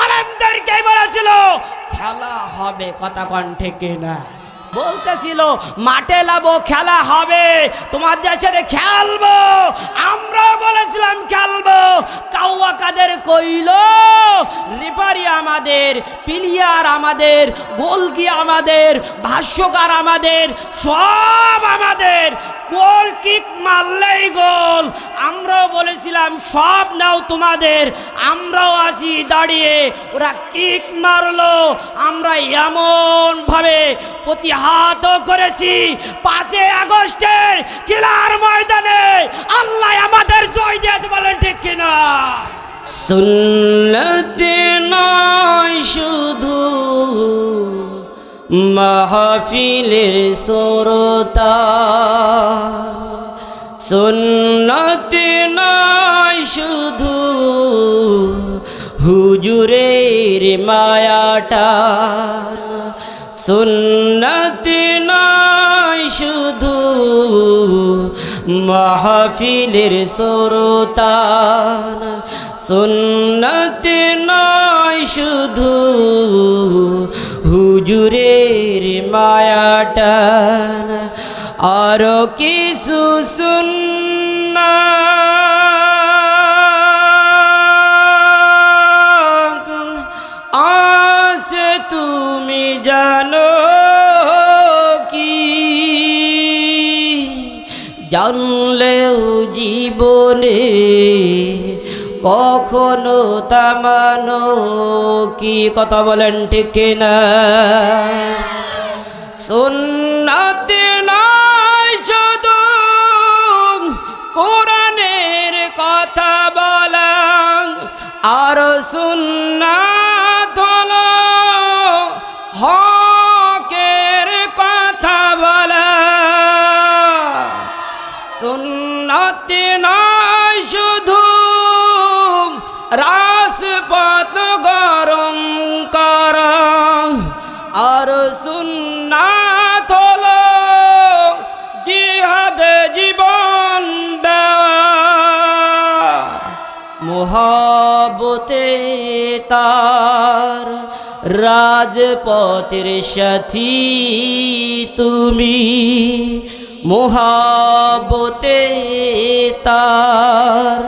আলেমদেরকে বলেছিল খেলা হবে, কথা কন ঠিক কিনা? বলতেছিল মাঠে লাবো, খেলা হবে, তোমার দেশে খেলবো। আমরা বলেছিলাম খেলবো। কাউয়া কাদের কইল, রেফারি আমাদের, প্লেয়ার আমাদের, গোলকি আমাদের, ভাষ্যকার আমাদের, সব আমাদের। গোল কিক মারলেই গোল। আমরাও বলেছিলাম সব নাও তোমাদের, আমরাও আছি দাঁড়িয়ে। ওরা কিক মারলো, আমরা এমন ভাবে প্রতিহত করেছি। 5 আগস্টের খেলার ময়দানে আল্লাহ আমাদের জয় দিয়েছে, বলেন ঠিক কিনা? সুন্নতে নয় শুধু মাহফিলের শ্রোতা, সুন্নতে নয় শুধু হুজুরের মায়াটা, সুন্নতে নয় শুধু মাহফিলের শ্রোতা, সুন্নতে নয় শুধু হুজুরের মায়াটা, আরো কিছু সুন্নাত আছে তুমি জানো কি? জানলেও জীবনে কখনো তা মানো কি? কথা বলেন ঠিক কিনা? সুন্নাতে নয় শুধু কোরআনের কথা বলা, আর সুন্নাত হলো হকের কথা বলা। সুন্নাতে নয় শুধু রাজপথ গরম করা, আর সুন্নাত হলো জিহাদে জীবন দেওয়া। মুহাব্বতে তার রাজপথের সাথী তুমি, মুহাব্বতে তার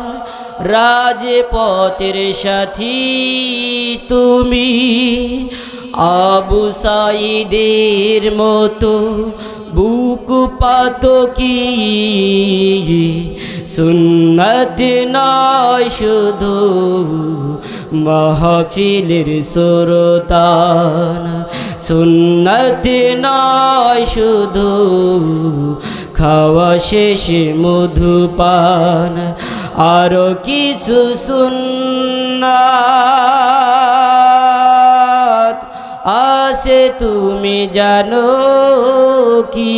রাজপথের সাথী তুমি। আবু সাঈদের মতো বুক পাতো কি? সুন্নাত নয় শুধু মাহফিলের শ্রোতা, সুন্নাত নয় শুধু খাওয়া শেষে মধুপান, আরো কিছু সুন্নাত আছে তুমি জানো কি?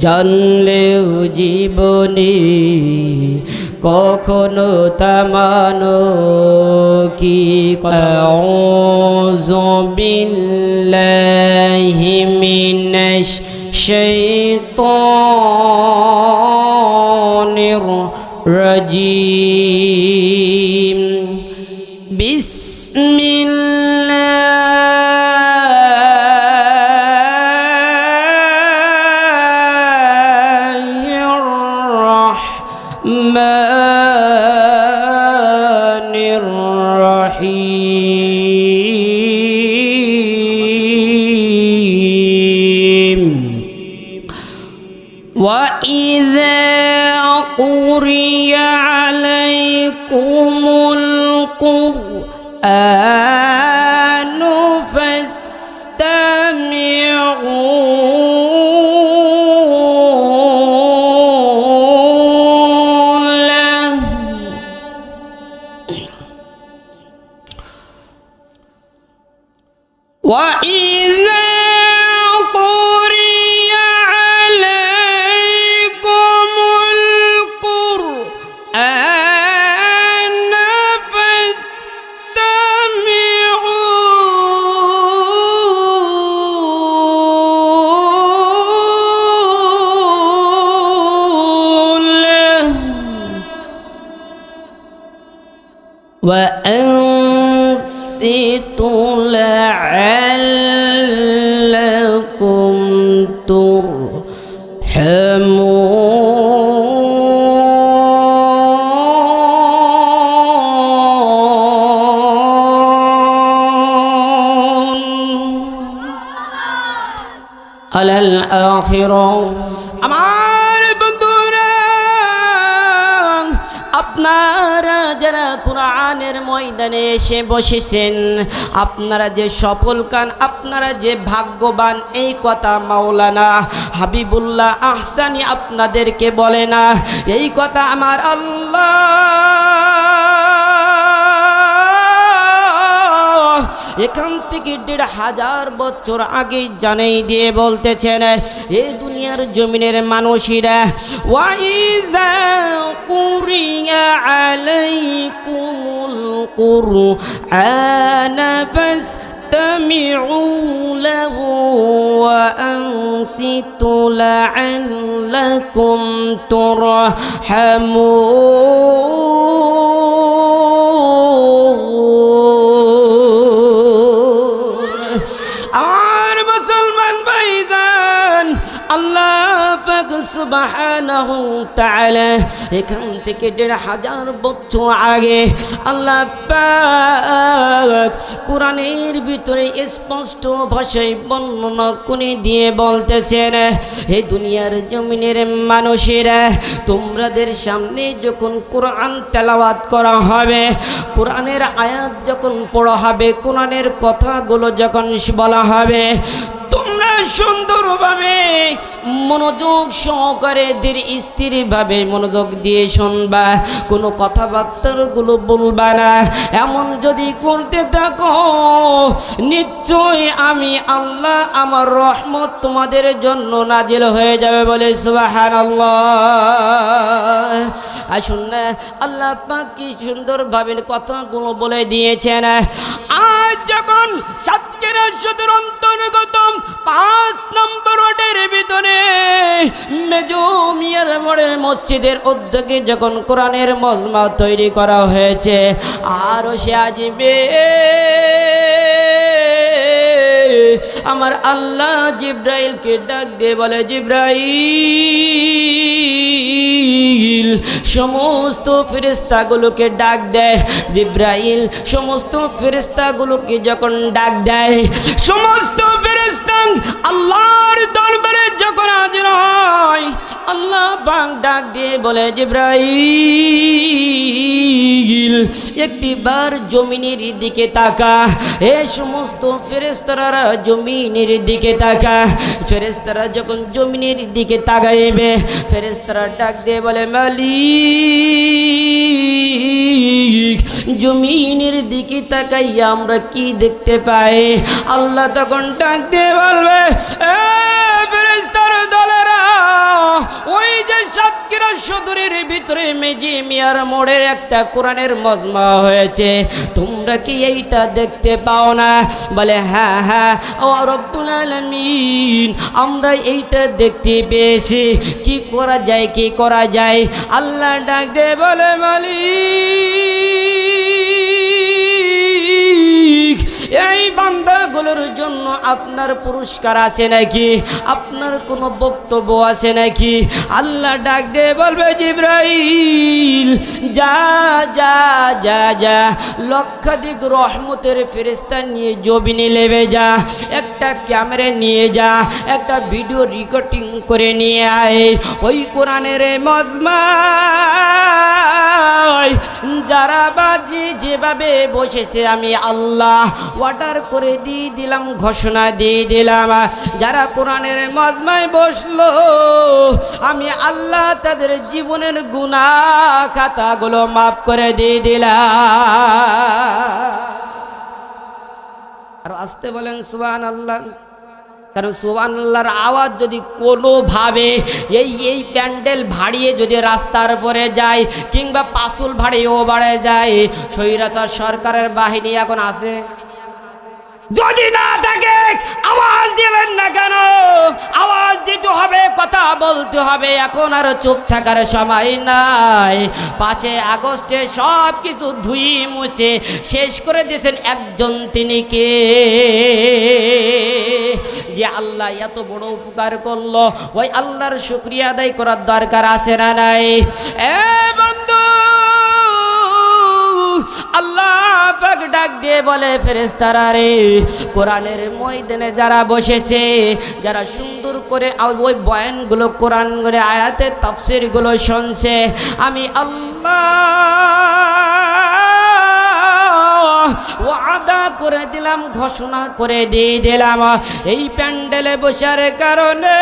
জানলেও জীবনে কখনো তা মানো কি? আউযু বিল্লাহি মিনাশ শাইতানির রাজিম। বিসমিল্লাহির রাহমানির রাহিম। وَإِذَا قُرِئَ عَلَيْكُمُ الْقُرْآنُ فَاسْتَمِعُوا لَهُ وَإِذَا قُرِئَ عَلَيْكُمُ الْقُرْآنُ وأنصتوا لعلكم ترحمون على الآخرة আপনারা যারা কোরআনের ময়দানে এসে বসেছেন, আপনারা যে সফল কান, আপনারা যে ভাগ্যবান, এই কথা মাওলানা হাবিবুল্লাহ আহসানী আপনাদেরকে বলে না, এই কথা আমার আল্লাহ এখান থেকে ১৫০০ বছর আগে জানাই দিয়ে বলতেছেন, এই দুনিয়ার জমিনের মানুষেরা, ওয়াইজা কুরিয়া আলাইকুমুল কুরআন ফাসতামিউ লাহু ওয়া আনসিতু লাআল্লাকুম তুরহামুন। আর মুসলমান ভাইজান, আল্লাহ পাক সুবহানাহু তাআলা এখান থেকে ১৫০০ বছর আগে আল্লাহ পাক কোরআনের ভিতরে স্পষ্ট ভাষায় বর্ণনা করে দিয়ে বলতেছেন, হে দুনিয়ার জমিনের মানুষেরা, তোমাদের সামনে যখন কোরআন তেলাওয়াত করা হবে, কোরআনের আয়াত যখন পড়া হবে, কোরআনের কথাগুলো যখন বলা হবে, তোমরা সুন্দরভাবে মনোযোগ সহকারে ধীর স্থিরভাবে মনোযোগ দিয়ে শুনবা, কোনো কথাবার্তাগুলো বলবা না। এমন যদি করতে থাকো, নিশ্চয় আমি আল্লাহ আমার রহমত তোমাদের জন্য নাজিল হয়ে যাবে। বলে সুবহানাল্লাহ। আসুন না, আল্লাহ পাক কি সুন্দরভাবে কথাগুলো বলে দিয়েছেন। আজ যখন সাতক্ষীরা সদর অন্তর্গত ৫ নম্বর ওয়ার্ডের ভিতরে মেজো মিয়ার মোড়ের মসজিদের উদ্যোগে যখন কোরআনের মজমা তৈরি করা হয়েছে, আরো সে আজিবে আমার আল্লাহ জিব্রাইলকে ডাক দিয়ে বলে, জিব্রাইল সমস্ত ফেরেশতাগুলোকে ডাক দেয়। জিব্রাইল সমস্ত ফেরেশতাগুলোকে যখন ডাক দেয়, সমস্ত ফেরেশতা আল্লাহর দরবারে যখন হাজির হয়, আল্লাহ পাক ডাক দিয়ে বলে, জিব্রাইল একটিবার জমিনের দিকে তাকা। এ সমস্ত ফেরেশতারা জমিনের দিকে তাকা। ফেরেশতারা যখন জমিনের দিকে তাকাইবে, ফেরেশতারা ডাক দিয়ে বলে, মালিক জমিনের দিকে তাকাইয়া আমরা কি দেখতে পাই? আল্লাহ তখন ডাক দিয়ে বলবে, এ ফেরেশতার দলেরা, ওই যে সাতক্ষীরা সদরের ভিতরে মেজি মিয়ার মোড়ের একটা কোরআনের মজমা হয়েছে, তোমরা কি এইটা দেখতে পাও না? বলে, হ্যাঁ হ্যাঁ ও রব্বুল আলামিন, আমরা এইটা দেখতে পেয়েছি। কি করা যায়, কি করা যায়? আল্লাহ ডাক দিয়ে বলে, মালিক এই বান্দাগুলোর জন্য আপনার পুরস্কার আছে নাকি? আপনার কোনো বক্তব্য আছে নাকি? আল্লাহ ডাক দিয়ে বলবে, জিব্রাইল যা যা যা যা, লক্ষাধিক রহমতের ফেরেশতা নিয়ে জমিনে নেমে যা, একটা ক্যামেরা নিয়ে যা, একটা ভিডিও রেকর্ডিং করে নিয়ে আয়। ওই কোরআনের মজমায় যারা বাজি যেভাবে বসেছে, আমি আল্লাহ অর্ডার করে দিয়ে দিলাম, ঘোষণা দিয়ে দিলাম, যারা কোরআনের মজমায় বসলো, আমি আল্লাহ তাদের জীবনের গুনাহ খাতাগুলো মাফ করে দিয়ে দিলাম। আর আসতে বলেন সুবহানাল্লাহ। কারণ সুবহানাল্লাহর আওয়াজ যদি কোনোভাবে এই প্যান্ডেল ভাড়িয়ে যদি রাস্তার উপরে যায়, কিংবা পাসুল ভাড়িয়েও বাড়ে যায়, স্বৈরাচার সরকারের বাহিনী এখন আছে, যদি না থাকে আওয়াজ দিবেন না কেন? আওয়াজ দিতে হবে, কথা বলতে হবে। এখন আর চুপ থাকার সময় নাই। 5 আগস্টে সব কিছু ধুই মুছে শেষ করে দিয়েছেন একজন, তিনি কে? যে আল্লাহ এত বড় উপকার করলো, ওই আল্লাহর শুকরিয়া আদায় করার দরকার আছে না নাই? এ বন্ধু, আল্লাহ পাক ডাক দিয়ে বলে, ফেরেশতারা রে, কোরআনের ময়দানে যারা বসেছে, যারা সুন্দর করে ওই বয়ানগুলো, কোরআন করে আয়াতের তাফসীরগুলো শুনছে, আমি আল্লাহ ওয়াদা করে দিলাম, ঘোষণা করে দিয়ে দিলাম, এই প্যান্ডেলে বসার কারণে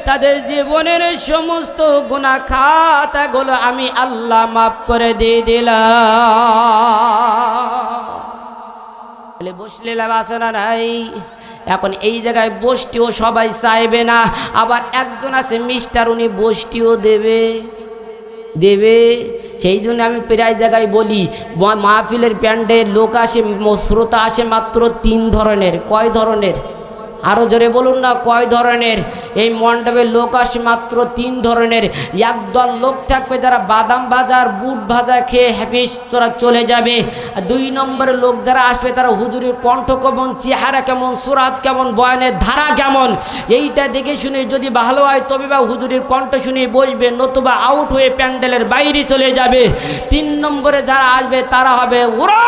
তাদের জীবনের সমস্ত গুনাহ খাতাগুলো আমি আল্লাহ মাফ করে দিয়ে দিলাম। বসলে লাভ আছে না নাই? এখন এই জায়গায় বসটিও সবাই চাইবে না, আবার একজন আছে মিস্টার, উনি বসটিও দেবে। সেই জন্য আমি প্রায় জায়গায় বলি, মাহফিলের প্যান্ডে লোক আসে, শ্রোতা আসে মাত্র 3 ধরনের। কয় ধরনের? আরো জোরে বলুন না, কয় ধরনের? এই মণ্ডপের লোক আসে মাত্র 3 ধরনের। একদল লোক থাকবে যারা বাদাম ভাজা আর বুট ভাজা খেয়ে হ্যাপিস তোরা চলে যাবে। 2 নম্বরের লোক যারা আসবে তারা হুজুরের কণ্ঠ কেমন, চেহারা কেমন, সুরাত কেমন, বয়ানের ধারা কেমন, এইটা দেখে শুনে যদি ভালো হয় তবে বা হুজুরের কণ্ঠ শুনে বসবে, নতুবা আউট হয়ে প্যান্ডেলের বাইরে চলে যাবে। 3 নম্বরে যারা আসবে তারা হবে ওরা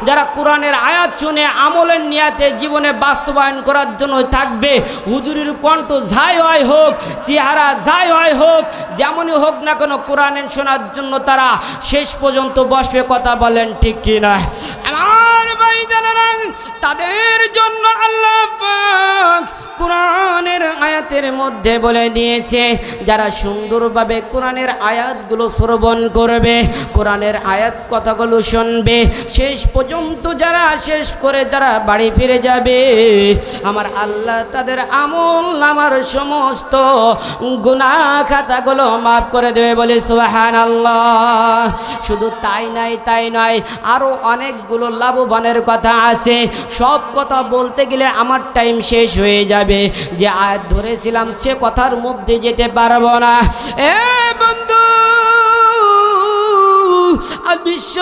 যারা কোরআনের আয়াত শুনে আমলের নিয়াতে জীবনে বাস্তবায়ন করার জন্য থাকবে। হুজুরের কণ্ঠ যাই হয় হোক, চেহারা যাই হয় হোক, যেমনই হোক না কেন, কোরআন শোনার জন্য তারা শেষ পর্যন্ত বসবে। কথা বলেন ঠিক কিনা? আমার ভাইজানেরা, তাদের জন্য আল্লাহ পাক কোরআনের আয়াতের মধ্যে বলে দিয়েছে, যারা সুন্দরভাবে কোরআনের আয়াতগুলো শ্রবণ করবে, কোরআনের আয়াত কথাগুলো শুনবে, শেষ পর্যন্ত যারা শেষ করে যারা বাড়ি ফিরে যাবে, আমার আল্লাহ তাদের আমল নামার সমস্ত গুনাহ খাতাগুলো মাফ করে দেবে। বলে সুবহানাল্লাহ। শুধু তাই নয়, আরো অনেকগুলো লাভবানের কথা আছে। সব কথা বলতে গেলে আমার টাইম শেষ হয়ে যাবে। যে আয়াত ধরেছিলাম সে কথার মধ্যে যেতে পারবো না। এ বন্ধু, বিশ্ব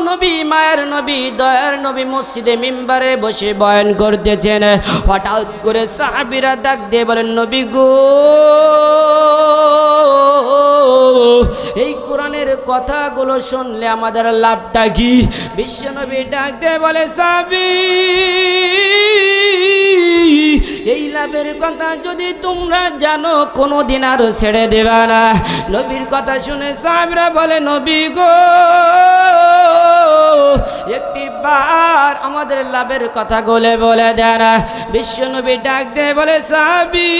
নবী, মায়ের নবী, দয়ার নবী মসজিদে মিম্বারে বসে বয়ান করতেছেন। হঠাৎ করে সাহাবীরা ডাক দিয়ে বলেন, নবী গো, এই কোরআনের কথাগুলো শুনলে আমাদের লাভটা কি? বিশ্ব নবী ডাক দিয়ে বলে, সাহাবী, এই লাভের কথা যদি তোমরা জানো কোনোদিন আর ছেড়ে দেবা না। নবীর কথা শুনে সাহাবীরা বলে, নবী গো, একটি বার আমাদের লাভের কথা বলে দেন। বিশ্ব নবী ডাক দিয়ে বলে, সাহাবী,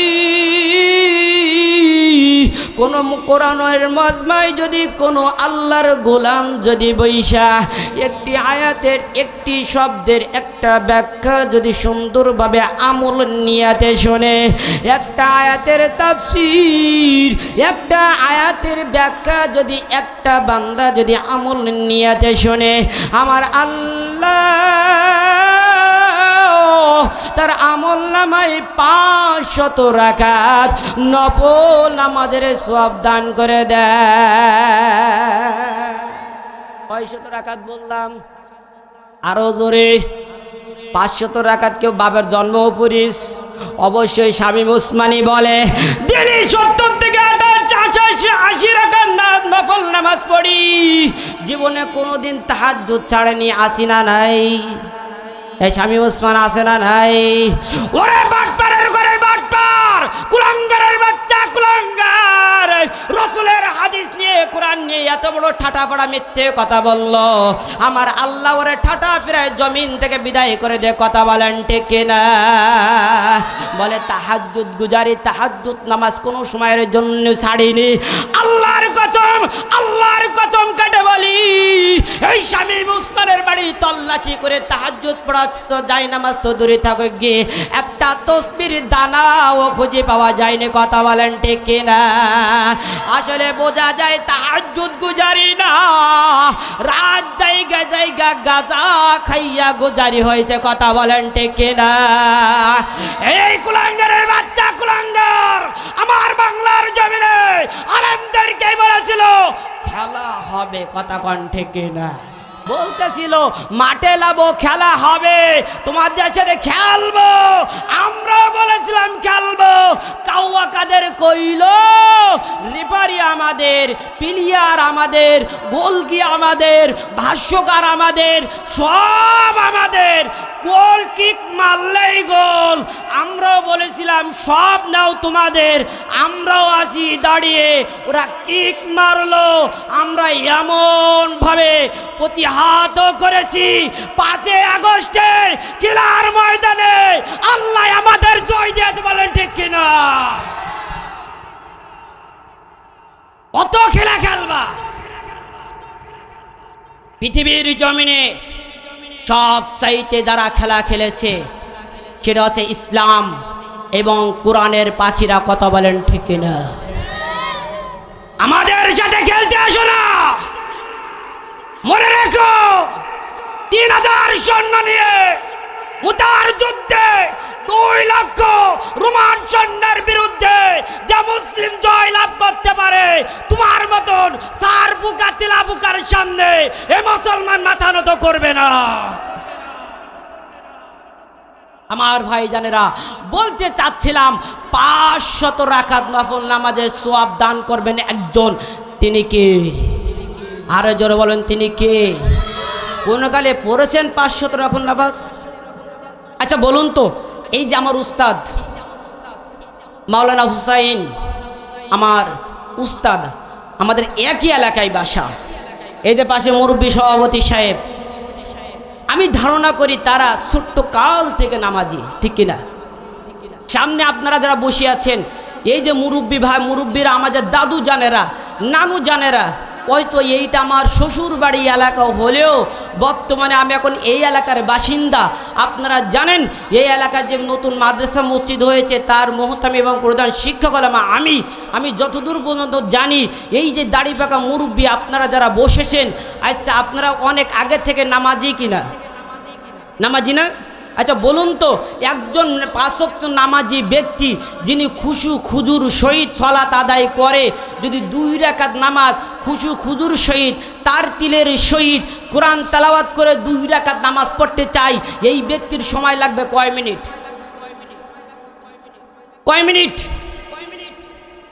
কোন কোরআনের মজমায় যদি কোনো আল্লাহর গোলাম যদি বৈশা একটি আয়াতের, একটি শব্দের, একটা ব্যাখ্যা যদি সুন্দরভাবে আমল নিয়াতে শোনে, একটা আয়াতের তাফসীর, একটা আয়াতের ব্যাখ্যা যদি একটা বান্দা যদি আমল নিয়াতে শোনে, আমার আল্লাহ তার আমল নামায় 500 রাকাত নফল নামাজের সওয়াব দান করে দেয়। 500 রাকাত বললাম, আরো জোরে 500 রাকাত। কেউ বাবার জন্ম পড়িস? অবশ্যই শামীম উসমানী বলে, দিনে 70 থেকে 80 রাকাত নফল নামাজ পড়ি, জীবনে কোনোদিন তাহাজ্জুদ ছাড়েনি। আসি না নাই? এই শামীম উসমান আছে না নাই? ওরে বাটপারের ঘরে বাটপার, কুলাঙ্গারের বাচ্চা কুলাঙ্গার, রাসূলের হাদিস নিয়ে, কোরআন নিয়ে এত বড় ঠাটা পড়া মিথ্যে কথা বললো। আমার আল্লাহ ওরে ঠাটা ফিরায় জমিন থেকে বিদায় করে দে। কথা বলেন ঠিক কিনা? বলে তাহাজ্জুদ গুজারি, তাহাজ্জুদ নামাজ কোনো সময়ের জন্য ছাড়িনি। আল্লাহর কসম কাটে বলি, এই শামীম উসমানের বাড়ি তল্লাশি করে তাহাজ্জুদ পড়া যায়, নামাজ তো দূরে থাকে, গিয়ে একটা তসবির দানাও খুঁজে পাওয়া যায়নি। কথা বলেন ঠিক কিনা? আসলে বোঝা যায় তাহাজ্জুদ গুজারি না, রাত জায়গা গাঁজা খাইয়া গুজারি হয়েছে, কথা বলেন ঠিক কিনা? এই কুলাঙ্গারের বাচ্চা কুলাঙ্গার আমার বাংলার জমিনে আলেমদেরকে বলেছিল খেলা হবে, কথা কন ঠিক কিনা? বলতেছিল মাঠে লাবো, খেলা হবে, তোমাদের সাথে খেলবো। আমরা বলেছিলাম খেলবো, কাউয়া কাদের কইল, রেফারি আমাদের, প্লেয়ার আমাদের, গোলকি আমাদের, ভাষ্যকার আমাদের, সব আমাদের। গোল কিক মারলেই গোল। আমরাও বলেছিলাম সব নাও তোমাদের, আমরাও আছি দাঁড়িয়ে। ওরা কিক মারলো, আমরা এমন ভাবে প্রতিহত করেছি। 5 আগস্টের খেলার ময়দানে আল্লাহ আমাদের জয় দিয়েছে, বলেন ঠিক কিনা? কত খেলা খেলবা পৃথিবীর জমিনে, সব চাইতে যারা খেলা খেলেছে সেটা হচ্ছে ইসলাম এবং কোরআনের পাখিরা, কথা বলেন ঠিক কিনা? আমাদের সাথে খেলতে আসো না, মনে রেখো 3000 সৈন্য নিয়ে মুতার যুদ্ধে 2 লক্ষ রোমান সৈন্যের বিরুদ্ধে যে মুসলিম জয় লাভ করতে পারে, তোমার মতন 4 বুকা তিলা বুকার সামনে এ মুসলমান মাথা নত করবে না। আমার ভাই জানেরা, বলতে চাচ্ছিলাম 500 রাকাত নফল নামাজের সওয়াব দান করবেন একজন, তিনি কে? আরো জোরে বলেন, তিনি কে? কোন কালে পড়েছেন 500 রাকাত নামাজ? আচ্ছা বলুন তো, এই যে আমার উস্তাদ মাওলানা হুসাইন, আমার উস্তাদ, আমাদের একই এলাকায় বাসা, এই যে পাশে মুরব্বী সভাপতি সাহেব, আমি ধারণা করি তারা ছোট্ট কাল থেকে নামাজি, ঠিক কিনা? সামনে আপনারা যারা বসে আছেন, এই যে মুরব্বী ভাই, মুরব্বীরা, আমাদের দাদু জানেরা, নানু জানেরা, হয়তো এইটা আমার শ্বশুর বাড়ি এলাকা হলেও বর্তমানে আমি এখন এই এলাকার বাসিন্দা। আপনারা জানেন এই এলাকার যে নতুন মাদ্রাসা মসজিদ হয়েছে তার মোহতামি এবং প্রধান শিক্ষক হলাম আমি যতদূর পর্যন্ত জানি, এই যে দাড়ি পাকা মুরব্বী আপনারা যারা বসেছেন, আচ্ছা আপনারা অনেক আগে থেকে নামাজি কিনা? নামাজি না? আচ্ছা বলুন তো, একজন 5 ওয়াক্ত নামাজি ব্যক্তি যিনি খুশু খুজুর সহিত সালাত আদায় করে, যদি 2 রাকাত নামাজ খুশু খুজুর সহিত তার তিলের সহিত কোরআন তেলাওয়াত করে 2 রাকাত নামাজ পড়তে চাই, এই ব্যক্তির সময় লাগবে কয় মিনিট? কয় মিনিট?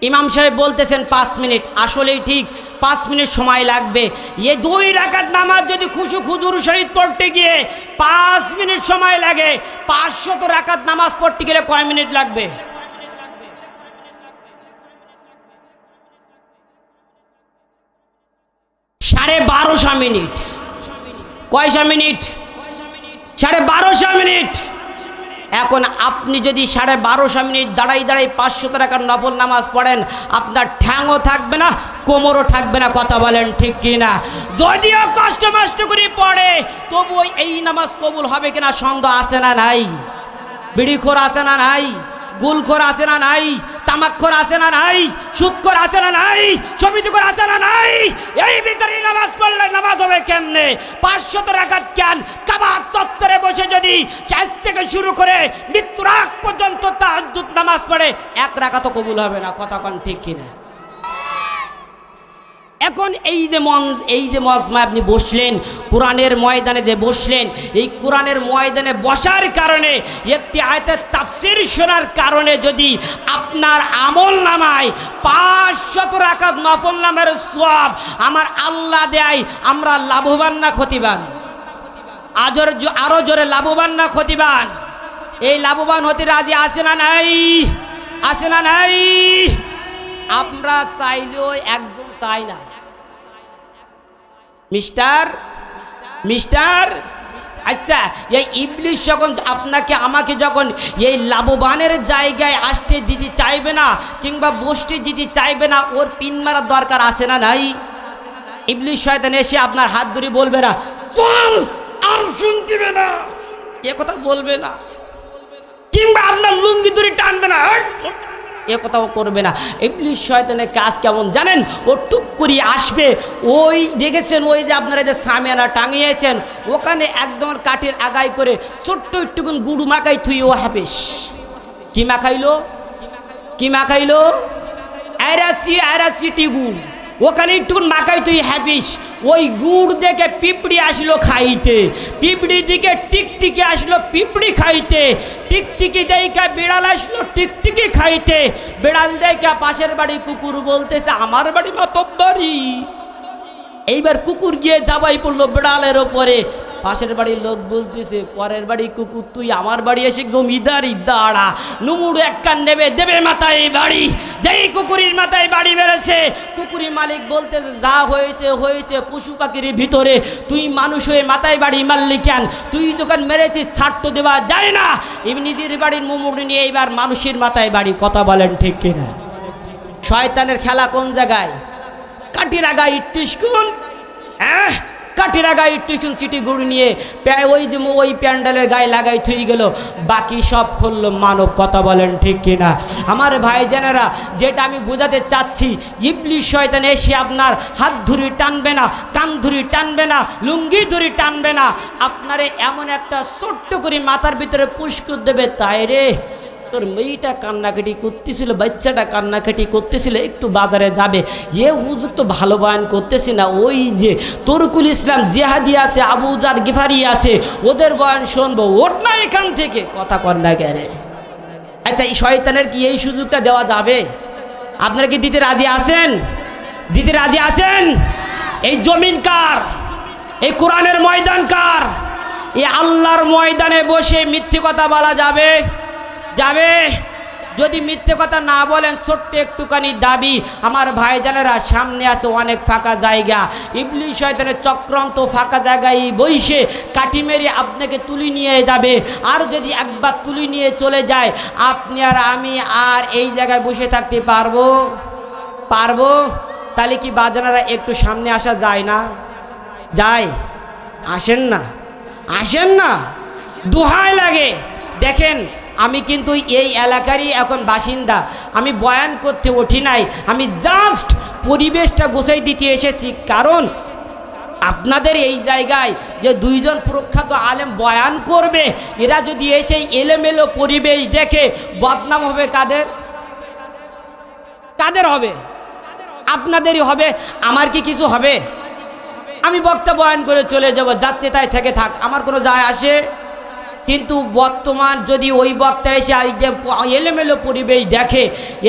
ইমাম সাহেব বলতেছেন 5 মিনিট। আসলেই ঠিক, 5 মিনিট সময় লাগবে। এই 2 রাকাত নামাজ যদি খুশু খুজুর সহিত পড়তে গিয়ে 5 মিনিট সময় লাগে, 500 রাকাত নামাজ পড়তে গেলে কয় মিনিট লাগবে? 12.5 মিনিট। কয়শা মিনিট? 12.5 মিনিট। এখন আপনি যদি 12.5 মিনিট দাঁড়াই 500 টাকার নফল নামাজ পড়েন, আপনার ঠ্যাংও থাকবে না, কোমরও থাকবে না, কথা বলেন ঠিক কিনা? যদিও কষ্ট মষ্ট করে পড়ে, তবুও এই নামাজ কবুল হবে কিনা সন্দেহ আছে না নাই? বিড়িখোর আছে না নাই? গুলখোর আছে না নাই? তামাকখোর আছে না নাই? সুদখোর আছে না নাই? সমিতিখোর আছে না নাই? এই বিচারি নামাজ পড়লে নামাজ হবে কেমনে? 500 রাকাত কেন? কাবা চত্বরে বসে যদি শেষ থেকে শুরু করে মৃত্যুর আগ পর্যন্ত তাহাজ্জুদ নামাজ পড়ে, 1 রাকাতও কবুল হবে না, কথা কোন ঠিক কিনা? এখন এই যে মজমায় আপনি বসলেন, কোরআনের ময়দানে যে বসলেন, এই কোরআনের ময়দানে বসার কারণে, একটি আয়াতের তাফসীর শোনার কারণে যদি আপনার আমল নামায় 500 রাকাত নফল নামের সওয়াব আমার আল্লাহ দেয়, আমরা লাভবান না ক্ষতিবান? আরো জোরে লাভবান না ক্ষতিবান? এই লাভবান হতে রাজি আছে না নাই? আছে না নাই? আমরা চাইলেও একজন চাই না। মিস্টার আচ্ছা, এই ইবলিশ যখন আপনাকে আমাকে যখন এই লাভবানের জায়গায় আসতে দিতে চাইবে না, কিংবা বসতে দিতে চাইবে না, ওর পিন মারার দরকার আছে না নাই? ইবলিশ শয়তান এসে আপনার হাত ধরে বলবে না চল, আর শুনতে না, এ কথা বলবে না, কিংবা আপনার লুঙ্গি ধরে টানবে না, এ কথাও করবে না। ইবলিস শয়তানের কাজ কেমন জানেন? ও টুপ করে আসবে, ওই দেখেছেন ওই যে আপনারা যে সামিয়ানা টাঙিয়েছেন ওখানে একদম কাঠের আগায় করে ছোট্ট একটুকুন গুড় মাখাই থুই ও হাফেস। কি মাখাইলো? কি মাখাইলো? আরাসি গুড় ওখানে একটুকুন মাখাই তুই হ্যাপিস। ওই গুড় দেখে পিঁপড়ি আসলো খাইতে, পিঁপড়ি দিকে টিকটিকি আসলো পিঁপড়ি খাইতে, টিকটিকি দেখা বিড়াল আসলো টিকটিকি খাইতে, বিড়াল দেখা পাশের বাড়ি কুকুর বলতেছে আমার বাড়ি মাতব্বরি। এইবার কুকুর গিয়ে জাবাই পড়লো বিড়ালের ওপরে। পাশের বাড়ির লোক বলতেছে পরের বাড়ি কুকুর তুই আমার বাড়ি এসে জমিদারি দাঁড়া, নুমুড় এক কান নেবে দেবে মাথায় বাড়ি। যেই কুকুরের মাথায় বাড়ি বেড়েছে কুকুরের মালিক বলতেছে যা হয়েছে হয়েছে, পশু পাখির ভিতরে তুই মানুষ হয়ে মাথায় বাড়ি মারলি কেন? তুই যখন মেরেছিস ছাড় তো দেওয়া যায় না। নিজের বাড়ির মুমুড় নিয়ে এইবার মানুষের মাথায় বাড়ি। কথা বলেন ঠিক কিনা? শয়তানের খেলা কোন জায়গায়? কাঠির আগায় ইট্টুসকুন, হ্যাঁ কাঠির আগায় ইট্টুসকুন সিটি গুড় নিয়ে ওই যে ওই প্যান্ডেলের গায়ে লাগাই থুই গেল, বাকি সব খুললো মানব। কথা বলেন ঠিক কিনা? আমার ভাই জানেরা, যেটা আমি বোঝাতে চাচ্ছি, ইবলিস শয়তান এসে আপনার হাত ধরি টানবে না, কান ধরি টানবে না, লুঙ্গি ধরি টানবে না, আপনারে এমন একটা ছোট্ট করে মাথার ভিতরে পুষ্কুর দেবে, তাই রে তোর মেয়েটা কান্নাকাটি করতেছিল, বাচ্চাটা কান্নাকাটি করতেছিল, একটু বাজারে যাবে, এ হুজুর তো ভালো বয়ান করতেছি না, ওই যে তরকুল ইসলাম জিহাদি আছে, আবু জার গিফারি আছে, ওদের বয়ান শুনবো, ওঠ না এখান থেকে। কথা কর না গেরে। আচ্ছা এই শয়তানের কি এই সুযোগটা দেওয়া যাবে? আপনারা কি দিতে রাজি আছেন? দিতে রাজি আছেন? এই জমিন কার? এই কোরআনের ময়দান কার? এই আল্লাহর ময়দানে বসে মিথ্যে কথা বলা যাবে? যাবে? যদি মিথ্যে কথা না বলেন, ছোট্ট একটুখানি দাবি আমার ভাইজানেরা, সামনে আছে অনেক ফাঁকা জায়গা, ইবলিস শয়তানের চক্রান্ত ফাঁকা জায়গায় বসে কাঠি মেরে আপনাকে তুলে নিয়ে যাবে। আর যদি একবার তুলে নিয়ে চলে যায়, আপনি আর আমি আর এই জায়গায় বসে থাকতে পারবো? পারবো? তাহলে কি বাজানারা একটু সামনে আসা যায় না? যায়? আসেন না, আসেন না, দোহাই লাগে। দেখেন আমি কিন্তু এই এলাকারই এখন বাসিন্দা, আমি বয়ান করতে উঠি নাই, আমি জাস্ট পরিবেশটা গোছাই দিতে এসেছি। কারণ আপনাদের এই জায়গায় যে দুইজন প্রখ্যাত আলেম বয়ান করবে, এরা যদি এসে এলোমেলো পরিবেশ দেখে বদনাম হবে কাদের? কাদের হবে? আপনাদেরই হবে। আমার কি কিছু হবে? আমি বক্তা বয়ান করে চলে যাব, যাচ্ছে তাই থেকে থাক, আমার কোনো যায় আসে। কিন্তু বর্তমান যদি ওই বক্তা এসে এলোমেলো পরিবেশ দেখে,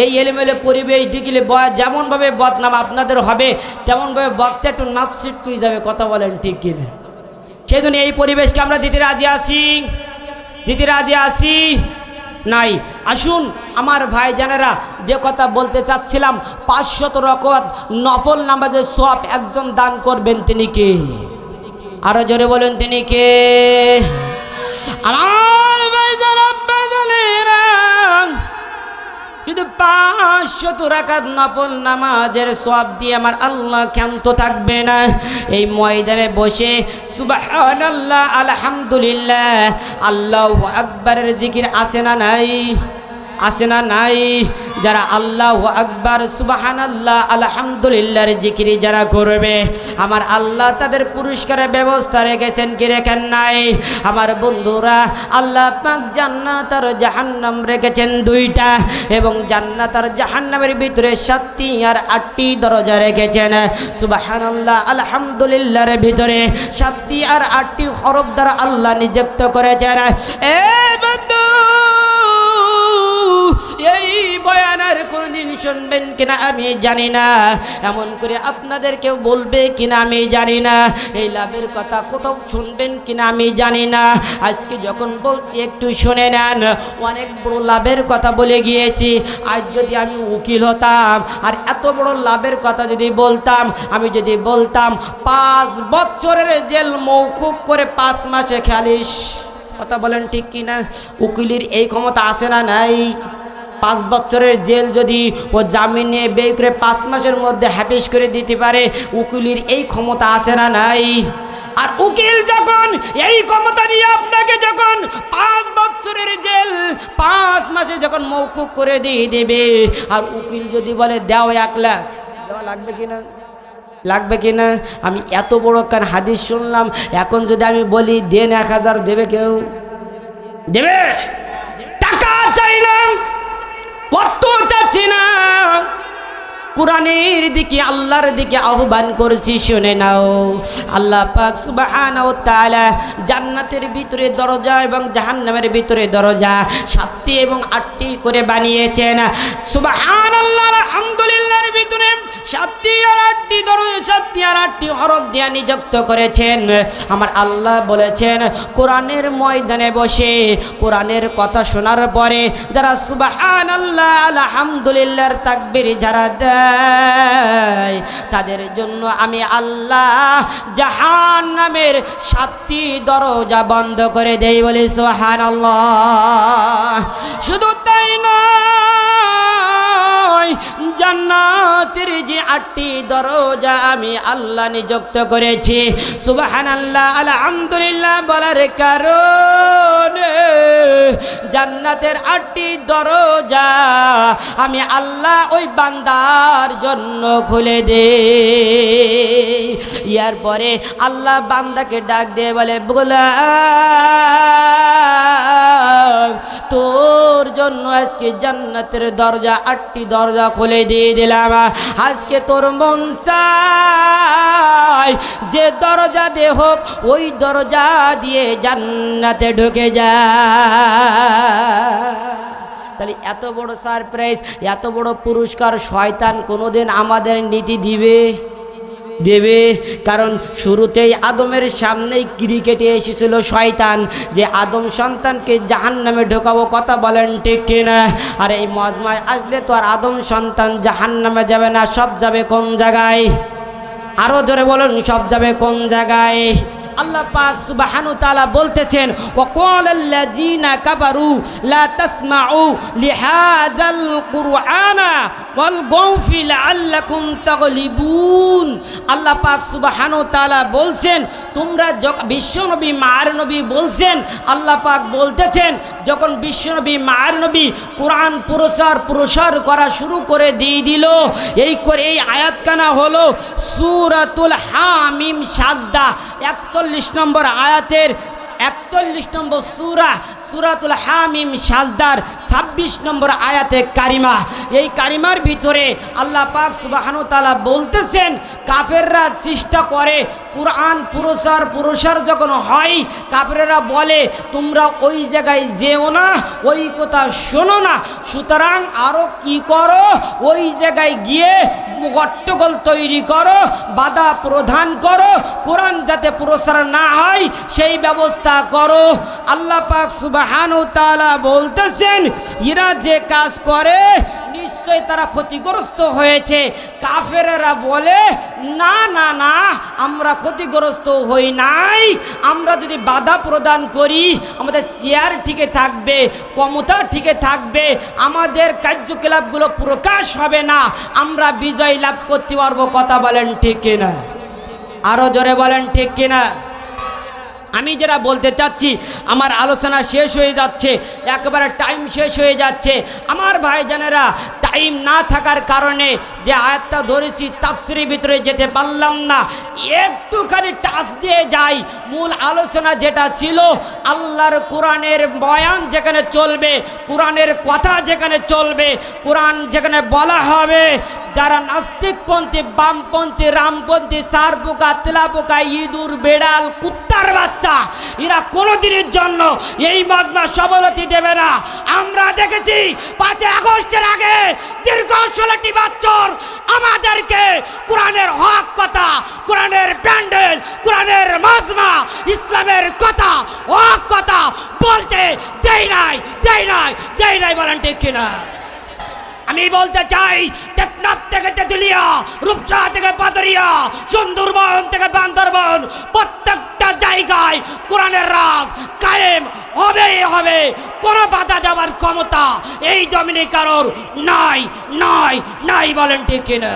এই এলোমেলো পরিবেশ দেখলে যেমনভাবে বদনাম আপনাদের হবে, তেমনভাবে বক্তা একটু নাচ ছিটকুই যাবে। কথা বলেন ঠিক কিনা? সেজন্য এই পরিবেশকে আমরা দিতে রাজি আছি? দিতে রাজি আছি? নাই। আসুন আমার ভাই জানেরা, যে কথা বলতে চাচ্ছিলাম, 500 রাকাত নফল নামাজের সওয়াব একজন দান করবেন, তিনি কে? আরো জোরে বলেন, তিনি কে? আমার ভাই যারা বাজানেরা, শুধু 500 রাকাত নফল নামাজের সওয়াব দিয়ে আমার আল্লাহ ক্ষান্ত থাকবে না। এই ময়দানে বসে সুবহানাল্লাহ, আলহামদুলিল্লাহ, আল্লাহু আকবারের জিকির আছে না নাই? আছে না নাই? যারা আল্লাহু আকবার, সুবহানাল্লাহ, আলহামদুলিল্লাহর জিকির যারা করবে, আমার আল্লাহ তাদের পুরস্কারের ব্যবস্থা রেখেছেন কি রেখেন নাই? আমার বন্ধুরা, আল্লাহ পাক জান্নাত আর জাহান্নাম রেখেছেন 2টা, এবং জান্নাত আর জাহান্নামের ভিতরে 7টি আর 8টি দরজা রেখেছেন। সুবহানাল্লাহ, আলহামদুলিল্লাহর ভিতরে 7টি আর 8টি হরফ দ্বারা আল্লাহ নিযুক্ত করেছেন। বন্ধু, এই বয়ানের কোনদিন শুনবেন কিনা আমি জানি না, এমন করে আপনাদেরকেও বলবে কিনা আমি জানি না, এই লাভের কথা কোথাও শুনবেন কিনা আমি জানি না। আজকে যখন বলছি একটু শুনে নেন, অনেক বড় লাভের কথা বলে গিয়েছি। আজ যদি আমি উকিল হতাম আর এত বড় লাভের কথা যদি বলতাম, আমি যদি বলতাম 5 বছরের জেল মওকুফ করে 5 মাসে খালিস। কথা বলেন ঠিক কিনা? উকিলের এই ক্ষমতা আছে না নাই? 5 বছরের জেল যদি ও জামিনে বের করে 5 মাসের মধ্যে হাফিজ করে দিতে পারে, উকিলের এই ক্ষমতা আছে না নাই? আর উকিল যখন এই ক্ষমতা নিয়ে আপনাকে যখন 5 বছর বছরের জেল 5 মাসে যখন মওকুফ করে দিয়ে দেবে, আর উকিল যদি বলে দাও 1 লাখ, দেওয়া লাগবে কিনা? লাগবে কিনা? আমি এত বড় কান হাদিস শুনলাম, এখন যদি আমি বলি দেন 1000, দেবে কেউ? দেবে? টাকা চাই না, অর্থ চাচ্ছি না, কোরআনের দিকে আল্লাহর দিকে আহ্বান করছি, শুনে নাও। আল্লাহ পাক সুবহানাহু ওয়া তাআলা জান্নাতের ভিতরে দরজা এবং জাহান্নামের ভিতরে দরজা 7টি এবং 8টি করে বানিয়েছেন। সুবহানাল্লাহ, আলহামদুলিল্লাহর ভিতরে 7টি আর 8টি দরজা, 7টি আর 8টি হরফ দিয়ে নিযুক্ত করেছেন। আমার আল্লাহ বলেছেন, কোরআনের ময়দানে বসে কোরআনের কথা শোনার পরে যারা সুবহানাল্লাহ আলহামদুলিল্লাহর তাকবীর যারা দেয়, তাদের জন্য আমি আল্লাহ জাহান্নামের 7টি দরজা বন্ধ করে দেই, বলি সুবহানাল্লাহ। শুধু তাই নয়, জান্নাতের যে 8টি দরজা আমি আল্লাহ নিযুক্ত করেছি, সুবহানাল্লাহ আলহামদুলিল্লাহ বলার কারণে জান্নাতের 8টি দরজা আমি আল্লাহ ওই বান্দার জন্য খুলে দেই। ইয়ার পরে আল্লাহ বান্দাকে ডাক দিয়ে বলে, গোলাম তোর জন্য আজকে জান্নাতের দরজা 8টি দরজা খুলে দিয়ে দিলাম। আজকে তোর মন চায় যে দরজা দিয়ে হোক ওই দরজা দিয়ে জান্নাতে ঢুকে যা। তাহলে এত বড় সারপ্রাইজ, এত বড় পুরস্কার শয়তান কোনোদিন আমাদের নীতি দেবে? কারণ শুরুতেই আদমের সামনেই ক্রিকেটে এসেছিল শয়তান যে আদম সন্তানকে জাহান্নামে ঢোকাবো, কথা বলেন ঠিক কিনা? আর এই মজমায় আসলে তো আর আদম সন্তান জাহান্নামে যাবে না, সব যাবে কোন জায়গায়? আরো জোরে বলুন, সব যাবে কোন জায়গায়? আল্লাহ পাক সুবহানাহু ওয়া তাআলা বলতেছেন, ওয়াকালাল্লাযীনা কাফারু লা তাসমাউ লিহাযাল কুরআনা ওয়ালগাউ ফি লাআল্লাকুম তাগলিবুন। আল্লাহ পাক সুবহানাহু ওয়া তাআলা বলছেন, তোমরা বিশ্বনবী মায়ের নবী বলছেন, আল্লাহ পাক বলতেছেন যখন বিশ্বনবী মায়ের নবী কোরআন প্রসার করা শুরু করে দিয়ে দিল, এই আয়াতখানা হলো সূরাতুল হামিম সাজদা 41 নম্বর আয়াতের 41 নম্বর সূরাতুল হামিম সাজদার 26 নম্বর আয়াতে কারিমা। এই কারিমার ভিতরে আল্লাহ পাক সুবহানাহু ওয়া তাআলা বলতেছেন, কাফেররা চেষ্টা করে কোরআন প্রসার যখন হয়, কাফেররা বলে তোমরা ওই জায়গায় যেও না, ওই কথা শোনো না, সুতরাং আরো কি করো, ওই জায়গায় গিয়ে গট্টগোল তৈরি করো, বাধা প্রদান করো, কোরআন যাতে প্রসার না হয় সেই ব্যবস্থা করো। আল্লাহ পাক সুবহানাহু ওয়া তাআলা বলতেছেন, এরা যে কাজ করে নিশ্চয় তারা ক্ষতিগ্রস্ত হয়েছে। কাফেররা বলে না না না, আমরা ক্ষতিগ্রস্ত হই নাই, আমরা যদি বাধা প্রদান করি আমাদের চেয়ার ঠিকই থাকবে, ক্ষমতা ঠিকই থাকবে, আমাদের কার্যকলাপগুলো প্রকাশ হবে না, আমরা বিজয় লাভ করতে পারবো। কথা বলেন ঠিক কিনা? আরো জোরে বলেন ঠিক কিনা? আমি যেটা বলতে চাচ্ছি, আমার আলোচনা শেষ হয়ে যাচ্ছে, একবারে টাইম শেষ হয়ে যাচ্ছে। আমার ভাইজানেরা, টাইম না থাকার কারণে যে আয়াতটা ধরেছি তাফসীরের ভিতরে যেতে পারলাম না, একটুখানি টাচ দিয়ে যাই। মূল আলোচনা যেটা ছিল, আল্লাহর কোরআনের বয়ান যেখানে চলবে, কোরআনের কথা যেখানে চলবে, কোরআন যেখানে বলা হবে, যারা নাস্তিকপন্থী, বামপন্থী, রামপন্থী, চার পোকা, তেলা পোকা, ইঁদুর, বেড়াল, কুত্তার বাচ্চা, এরা কোনোদিনের জন্য এই মজমা সবলতি দেবে না। আমরা দেখেছি 5 আগস্টের আগে দীর্ঘ 16টি বছর আমাদেরকে কোরআনের হক কথা, কোরআনের প্যান্ডেল, কোরআনের মজমা, ইসলামের কথা, হক কথা বলতে দেয় নাই বলেন ঠিক কিনা? আমি বলতে চাই, টেকনাফ থেকে তেতুলিয়া, রূপসা থেকে পাথরিয়া, সুন্দরবন থেকে বান্দরবন, প্রত্যেকটা জায়গায় কোরআনের রাজ কায়েম হবে। কোনো বাধা দেওয়ার ক্ষমতা এই জমিনে কারোর নাই বলেন ঠিক কিনা?